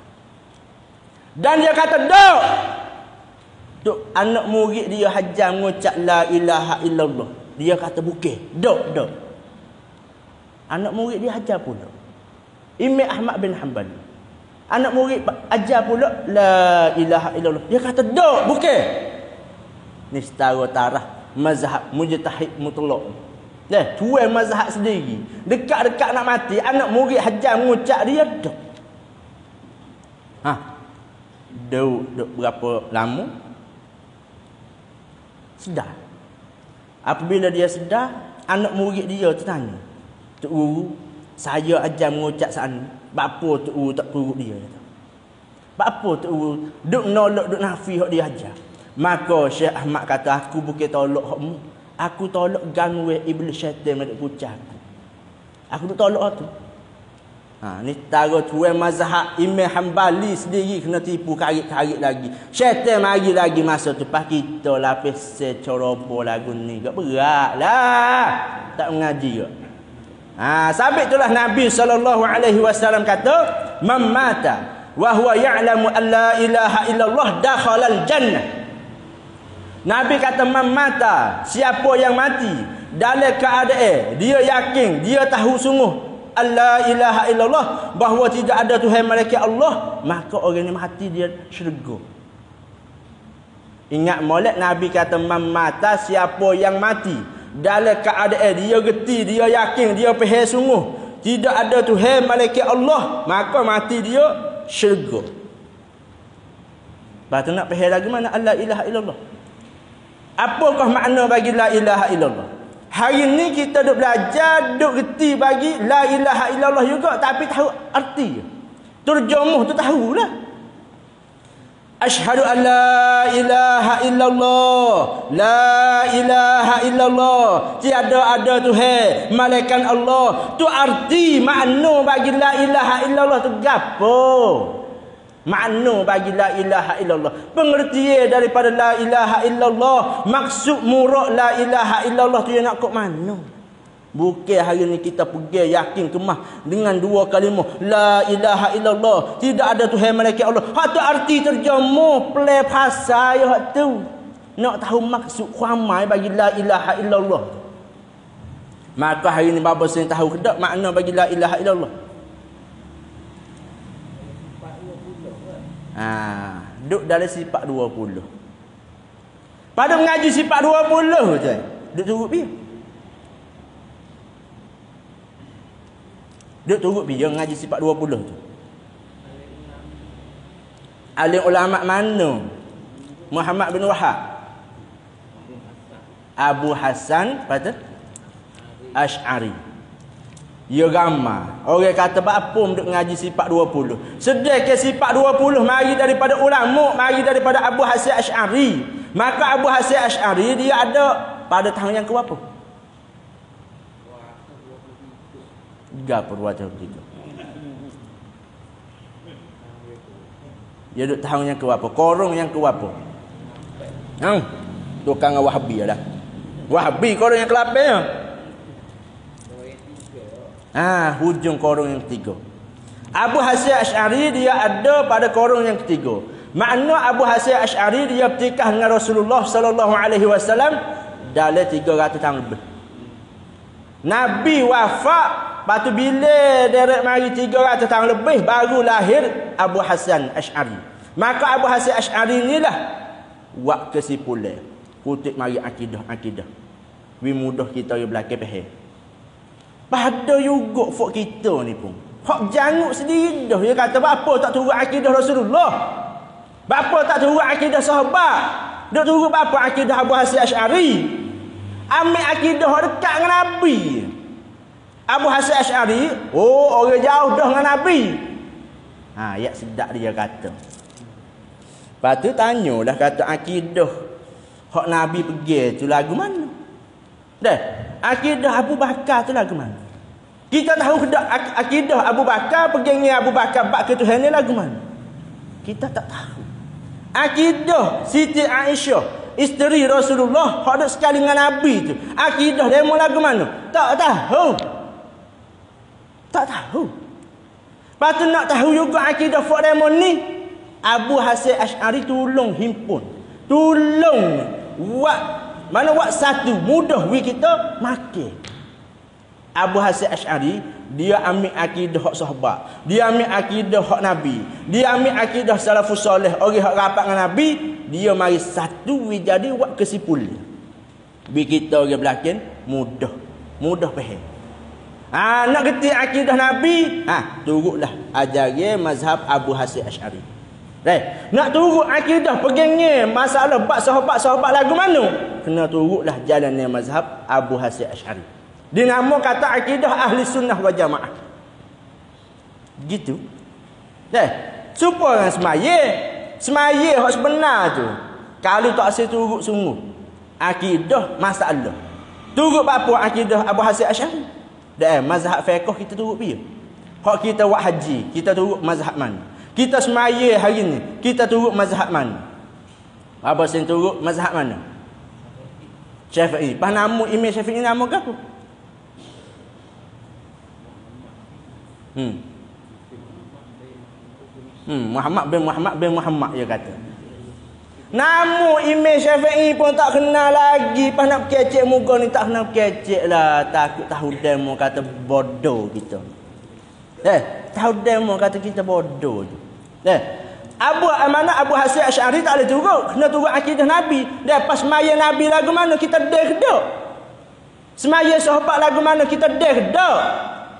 Dan dia kata dok. Dok anak murid dia hajar mengucap la ilaha illallah. Dia kata bukan. Dok. Anak murid dia hajar pula. Imam Ahmad bin Hanbal. Anak murid ajar pula la ilaha illallah. Dia kata dok, bukan. Ni setara tarah mazhab mujtahid mutlak. Tuan mazhab sendiri. Dekat-dekat nak mati, anak murid hajar mengucap dia dok. Duk berapa lama? Sedar. Apabila dia sedar, anak murid dia tanya, Tok Guru, saya ajar mengucap sana. Bapa Tok Guru tak turut dia? Bapa Tok Guru duk nolak, duk nafi hak dia ajar? Maka Syekh Ahmad kata, aku bukan tolak hakmu. Aku tolak gangguan iblis syaitan yang duk pucah aku. Aku duk tolak tu. Ni tara tuan mazhab Imam Hambali sendiri kena tipu karik-karik lagi. Syaitan mari lagi masa tu pas kita lapis secorobo lagu ni. Gak beratlah. Tak mengaji ke. Sabit itulah Nabi SAW kata, "Man mata wa huwa ya'lamu an la ilaha illallah dakhalal jannah." Nabi kata man mata, siapa yang mati dalam keadaan dia yakin, dia tahu sungguh Allah ilaha illallah, bahawa tidak ada Tuhan melainkan Allah, maka orang ni mati dia syurga. Ingat molek Nabi kata man mata, siapa yang mati dalam keadaan dia geti, dia yakin, dia faham sungguh tidak ada Tuhan melainkan Allah, maka mati dia syurga. Lepas tu nak faham lagi mana Allah ilaha illallah. Apakah makna bagi la ilaha illallah? Hari ni kita duk belajar, duk reti bagi la ilaha illallah juga, tapi tahu arti. Terjemuh tu tahulah. Asyhadu an la ilaha illallah. La ilaha illallah. Tiada ada Tuhan malaikat Allah. Tu arti makna bagi la ilaha illallah tu gapo? Makna bagi la ilaha illallah, pengertian daripada la ilaha illallah, maksud murad la ilaha illallah tu yang nak kok mana? Bukan hari ni kita pergi yakin kemah dengan dua kalimah la ilaha illallah, tidak ada Tuhan melainkan Allah. Hak tu arti terjemuh play bahasa ya hak tu. Nak tahu maksud khamai bagi la ilaha illallah. Maka hari ni bapa sini tahu kedak makna bagi la ilaha illallah. Duduk dalam sifat 20. Pada mengaji sifat 20 je. Duduk turut dia. Duduk turut dia mengaji sifat 20 tu. Alim ulama mana? Muhammad bin Wahab, Abu Hasan pada Asy'ari. Ya ramai orang kata apa duk ngaji sifat 20. Sedekah sifat 20 mari daripada ulama, mari daripada Abu Hasan Asy'ari. Maka Abu Hasan Asy'ari dia ada pada tahun yang ke-berapa? 33. Dia duk tahun yang ke-berapa? Korong yang ke-berapa? Tukang Wahabi dah. Wahabi korong yang ke-8 ya. Hujung korong yang ketiga. Abu Hasan Asy'ari dia ada pada korong yang ketiga. Makna Abu Hasan Asy'ari dia bertikah dengan Rasulullah sallallahu alaihi wasallam dalam 300 tahun lebih. Nabi wafat, patu bila derek mari 300 tahun lebih baru lahir Abu Hasan Asy'ari. Maka Abu Hasan Asy'ari inilah buat kesimpulan kutip mari akidah. Wi mudah kita yang belakang faham. Pada juga fok kita ni pun. Hak janguk sendiri dah. Dia kata apa tak turut akidah Rasulullah. Bapa tak turut akidah sahabat. Duk turut bapa akidah Abu Hasan Asy'ari. Ambil akidah dekat dengan Nabi. Abu Hasan Asy'ari, orang jauh dah dengan Nabi. Ya sedap dia kata. Lepas tu tanyalah kata akidah hak Nabi pergi tu lagu mana? Dah, akidah Abu Bakar tu lagu mana? Kita tahu akidah Abu Bakar perginya Abu Bakar bak ke Tuhan ni lagu mana? Kita tak tahu. Akidah Siti Aisyah, isteri Rasulullah, hak ada sekali dengan Nabi tu. Akidah dia mau lagu mana? Tak tahu. Tak tahu. Patut nak tahu juga akidah fak demo ni. Abu Hasan Asy'ari tolong himpun. Tolong buat satu mudah we kita makan. Abu Hasan Asy'ari dia ambil akidah hak sahabat, dia ambil akidah hak Nabi, dia ambil akidah salafus soleh, orang hak rapat dengan Nabi, dia mari satu we jadi buat kesimpulan. Bi kita orang belakang mudah faham. Nak gerti akidah Nabi, turutlah ajaran mazhab Abu Hasan Asy'ari. Nak turut akidah pegangnya masalah bab sahabat-sahabat lagu mana? Kena turutlah jalannya mazhab Abu Hasan Asy'ari. Dinamo kata akidah ahli sunnah wal jamaah. Gitu. Supaya orang semaya hak sebenar tu. Kalau tak turut sungguh akidah masalah. Turut apa akidah Abu Hasan Asy'ari? Mazhab fiqh kita turut dia. Hak kita buat haji, kita turut mazhab mana? Kita semaya hari ni, kita turut mazhab mana? Apa sen turut mazhab mana? Syafi'i. Pas nama Imam Syafi'i nama ke apa? Muhammad bin Muhammad dia kata. Nama Imam Syafi'i pun tak kenal lagi. Pas nak kecek muka ni tak kenal kecek lah. Takut tahu demo kata bodoh kita. Tahu demo kata kita bodoh je. Abu Hasan Asy'ari tak boleh turut. Kena turut akidah Nabi. Pas semaya Nabi lagu mana kita dek dak. Semaya sahabat lagu mana kita dek dak.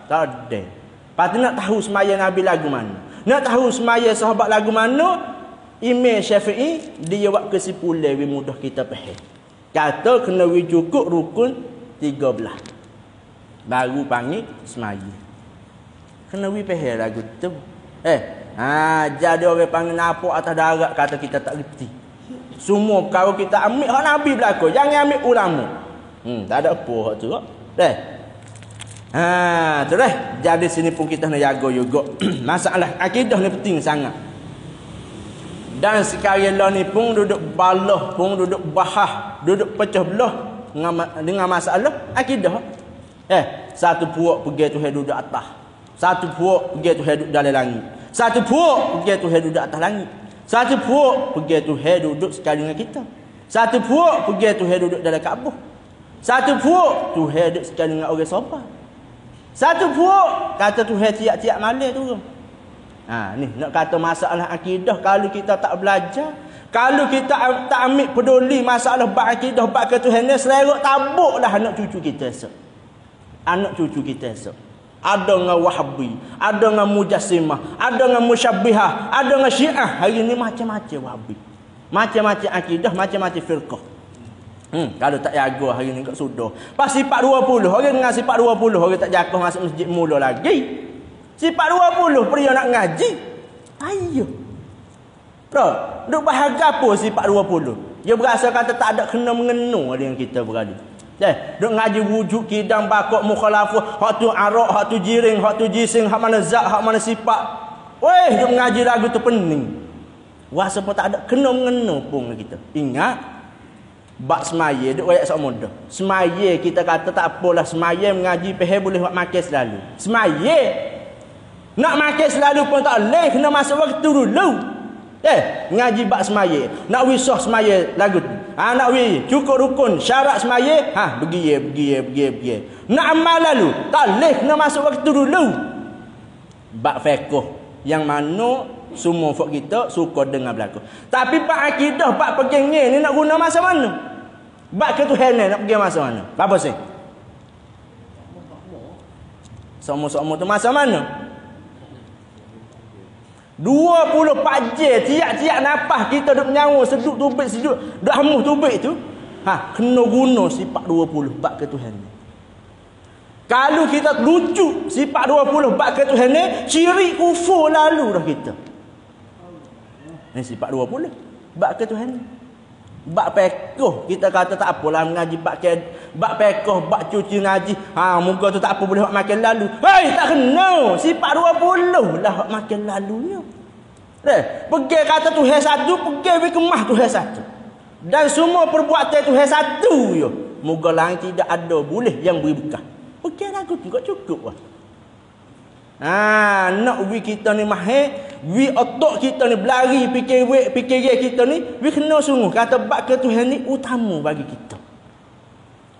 Tak ada. Lepas tu nak tahu semaya Nabi lagu mana. Nak tahu semaya sahabat lagu mana. Imam Syafi'i dia buat kesimpulan lebih mudah kita faham. Kata kena cukup rukun 13. Baru panggil semaya. Kena faham lagu tu. Jadi orang panggil napuk atas darat kata kita tak reti. Semua kalau kita ambil hak Nabi belaka, jangan ambil ulama. Tak ada apa hak tu. Tu dah. Jadi sini pun kita nak jaga juga. Masalah akidah ni penting sangat. Dan sekarang lah ni pun duduk balah, pun duduk bahas, duduk pecah belah dengan masalah akidah. Satu puak pergi Tuhan duduk atas. Satu puak pergi Tuhan duduk dalam langit. Satu puak pergi Tuhan duduk atas langit. Satu puak pergi Tuhan duduk sekali dengan kita. Satu puak pergi Tuhan duduk dalam Kaabah. Satu puak Tuhan duduk sekali dengan orang sabar. Satu puak kata Tuhan tiap-tiap malam turun. Ni nak kata masalah akidah kalau kita tak belajar, kalau kita tak ambil peduli masalah bab akidah, bab ketuhanan, selerak tabuklah anak cucu kita esok. Anak cucu kita esok. Ada dengan Wahabi, ada dengan Mujassimah, ada dengan Musyabbihah, ada dengan Syiah. Hari ni macam-macam Wahabi. Macam-macam akidah, macam-macam firqah. Kalau tak jaga hari ni kat sudah. Pas sifat 20, orang dengan sifat 20, orang tak jaga masuk masjid mula lagi. Sifat 20 pria nak ngaji. Ayo. Bro, duk bahagia apa sifat 20? Dia berasa kata tak ada kena mengenu dengan kita berada. Duk ngaji wujud kidam bakok mukhalafah, hak tu arak, hak tu jiring, hak tu jising, hak mana zat, hak mana sifat. Weh, duk ngaji lagu tu pening. Rasa pun tak ada kena mengenu pun dengan kita. Ingat bab semaya duk ayat sok muda. Semaya kita kata tak apalah, semaya mengaji pehe boleh buat makan selalu. Semaya nak makan selalu pun tak boleh, kena masuk waktu dulu. Ngaji bab semaya, nak wisah semaya lagu tu. Nak cukup rukun syarat semaya, pergi. Nak amal lalu, tak boleh, kena masuk waktu dulu. Bab fiqh yang mana semua fak kita suka dengar berlaku. Tapi bab akidah, bab pegangan ni nak guna masa mana? Bab ketuhanan nak pergi masa mana? Apa sih? Sama-sama tu masa mana? 24 jam tiap-tiap nafas kita duk menyawa seduk tubik seduk duk hamuh tubik tu kena guna sifat 20 bab ketuhanan. Kalau kita lucu sifat 20 bab ketuhanan, syirik kufur lalu dah kita. Ni sifat 20 bab ketuhanan. Bab fiqh kita kata tak apalah mengaji bab fiqh, bab cuci ngaji. Muka tu tak apa boleh hak makan lalu. Tak kena. Sifat 20 lah hak makan lalunya. Pergi kata Tuhan satu, pergi kemah Tuhan satu. Dan semua perbuatan Tuhan satu je. Moga lain tidak ada boleh yang beri bekah. Pergi lagu tu cukup lah. Nak kita ni mahir, otak kita ni berlari fikir kita ni, kena sungguh kata bab ketuhanan ni utama bagi kita.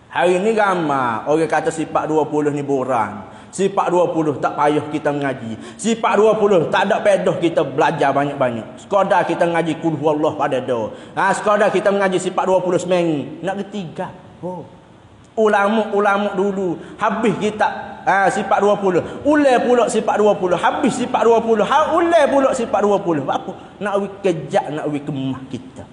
Hari ni ramai orang kata sifat 20 ni borang. Sifat 20 tak payah kita mengaji. Sifat 20 tak ada pedah kita belajar banyak-banyak. Sekadar kita mengaji qul huwallahu pada do. Sekadar kita mengaji sifat 20 seminggu. Nak ketiga. Ulama dulu habis kitab sifat 20. Ulai pula sifat 20. Habis sifat 20. Ulai pula sifat 20. Apa? Nak kejak, nak kemah kita.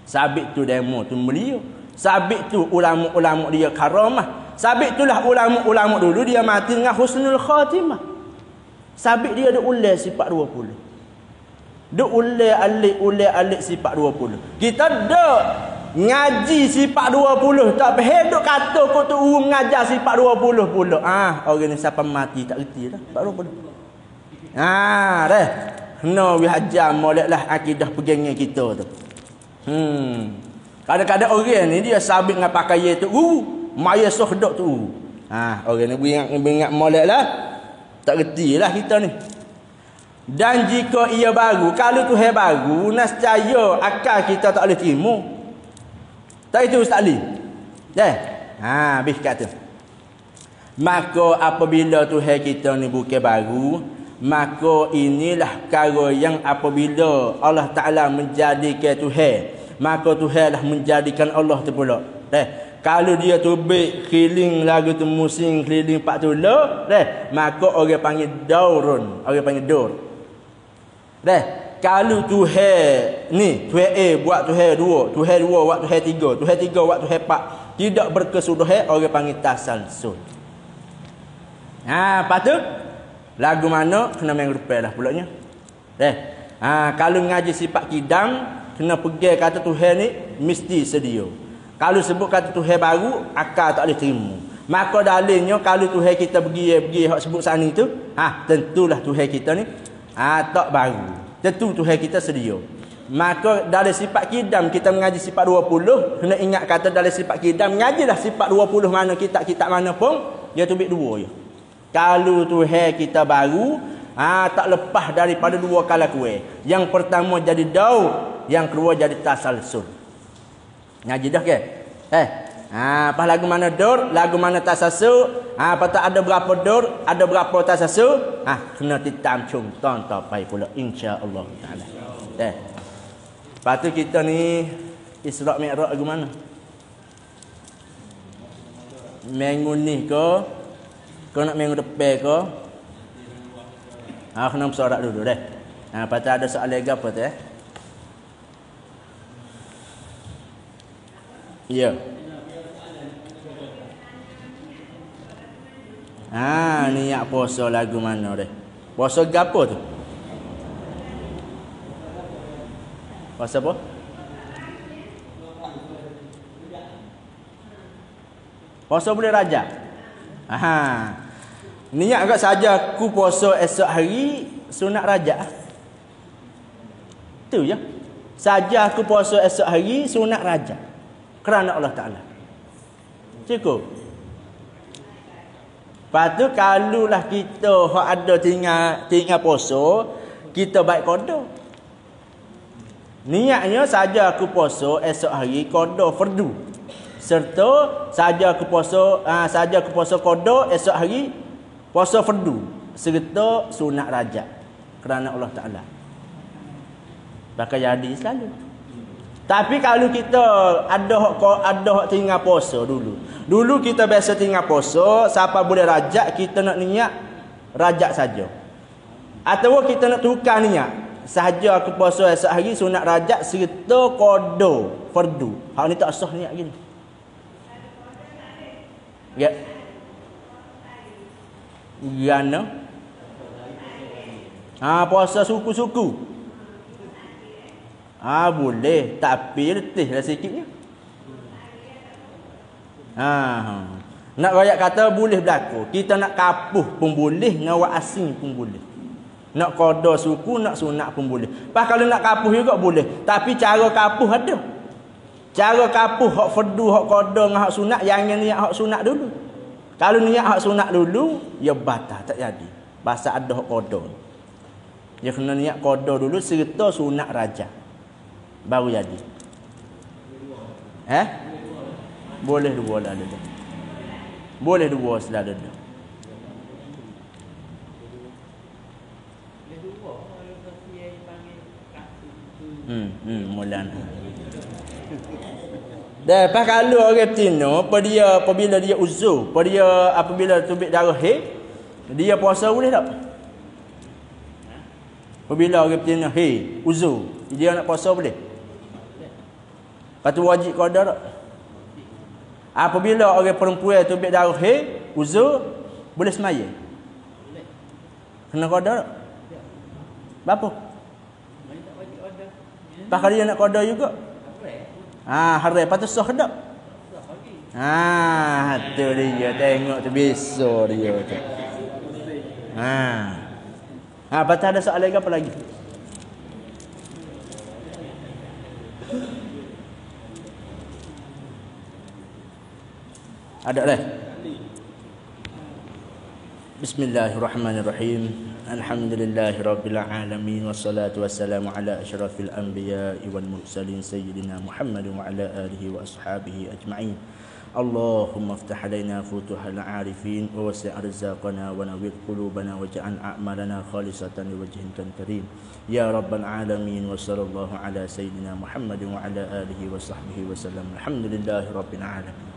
Sabit tu demo tu beliau. Sabit tu ulama-ulama dia karamah. Sabit itulah ulama-ulama dulu dia mati dengan husnul khatimah. Sabit dia ada ulai sifat 20. Dia ulai alik sifat 20. Kita dak ngaji sifat 20 tak faham duk kata kau tu urung ngajar sifat 20 pula. Orang ni siapa mati tak reti dah sifat 20. Dah. Kena we hajar moleklah akidah pegangan kita tu. Kadang-kadang orang ni dia sabit dengan pakaian tu maya sohdok tu. Orang ni beringat moleklah tak retilah kita ni. Dan jika ia baru, kalau Tuhan baru, nescaya akal kita tak boleh terima. Tak itu Ustaz Ali? Habis kata. Maka apabila Tuhan kita ni bukan baru, maka inilah perkara yang apabila Allah Ta'ala menjadikan Tuhan, maka Tuhan lah menjadikan Allah tu pula. Kalau dia tubik keliling lagu tu musim keliling pak tula, maka orang panggil daurun, orang panggil daur. Kalau Tuhan ni, Tuhan A buat Tuhan 2, Tuhan 2 buat Tuhan 3, Tuhan 3 buat Tuhan 4, tidak berkesudahan, orang panggil tasalsul. Lepas tu lagu mana kena main rupai lah pulaknya. Kalau ngaji sifat kidam, kena pergi kata Tuhan ni mesti sedia. Kalau sebut kata Tuhan baru, akal tak boleh terima. Maka dalilnya kalau Tuhan kita pergi hak sebut sana tu, tentulah Tuhan kita ni tak baru. Tentu Tuhan kita sedia. Maka dari sifat kidam kita mengaji sifat 20, kena ingat kata dari sifat kidam mengajilah sifat 20 mana kitab mana pun, dia tubik dua je. Kalau Tuhan kita baru, tak lepas daripada dua kala kuih. Yang pertama jadi daur, yang kedua jadi tasalsul. Ngaji dah ke? Pas lagu mana daur, lagu mana tasalsul, patut ada berapa daur, ada berapa tasalsul, kena titam contoh tapai pula insya-Allah taala. Lepas tu kita ni Isra' Mi'raj lagu mana? Minggu ni ke? Kau nak minggu depan ke? Kena bersorak dulu deh. Lepas tu ada soalan lagi apa tu Ya. Niat puasa lagu mana deh? Puasa gapo tu? Puasa apa? Puasa boleh raja. Niat agak saja aku puasa esok hari sunat raja. Tu je. Saja aku puasa esok hari sunat raja. Kerana Allah Ta'ala. Cukup. Lepas tu kalulah kita hak ada tinggal puasa, kita baik qada. Niatnya saja aku puasa esok hari qada fardu. Serta saja aku puasa qada esok hari puasa fardu serta sunat rajab kerana Allah Ta'ala. Bakal jadi selalu. Tapi kalau kita ada hak tinggal puasa dulu. Dulu kita biasa tinggal puasa, siapa boleh rajab kita nak niat rajab saja. Atau kita nak tukar niat, sahaja aku puasa esok hari sunat rajab serta qada fardu. Hak ni tak sah niat gini. Ya. Gana. Puasa suku-suku. Boleh, tapi letihlah sikitnya. Nak rakyat kata boleh berlaku. Kita nak kapuh pun boleh, nak buat asing pun boleh. Nak qada suku, nak sunat pun boleh. Pas kalau nak kapuh juga boleh. Tapi cara kapuh ada. Cara kapuh hak fardu, hak qada dengan hak sunat, jangan niat hak sunat dulu. Kalau niat hak sunat dulu, ya batal, tak jadi. Bahasa ada hak qada. Dia kena niat qada dulu serta sunat rajab. Baru jadi. Boleh dua lah ada. Boleh dua selah ada. Mulan. Dan pas kalau orang betina, apabila dia uzur, apabila tubik darah dia puasa boleh tak? Apabila orang betina uzur, dia nak puasa boleh? Lepas tu wajib qada tak? Apabila orang perempuan tubik darah uzur, boleh semaya? Kena qada tak? Berapa? Pak dia nak qada juga. Harai patut sah dak? Tu dia tengok tu biasa dia tu. Patut ada soalan ke apa lagi? Ada dah. Bismillahirrahmanirrahim. Alhamdulillahirabbil alamin wassalatu wassalamu ala asyrafil anbiya'i wal mursalin sayyidina Muhammadin wa ala alihi wa ashabihi ajma'in. Allahumma iftah alaina futuhal arifin wa wasi' arzaqana wa nawwir qulubana waj'al a'malana khalisatan liwajhikal karim. Ya rabbal alamin wa sallallahu ala sayyidina Muhammadin wa ala alihi wa sahbihi wa sallam. Alhamdulillahirabbil alamin.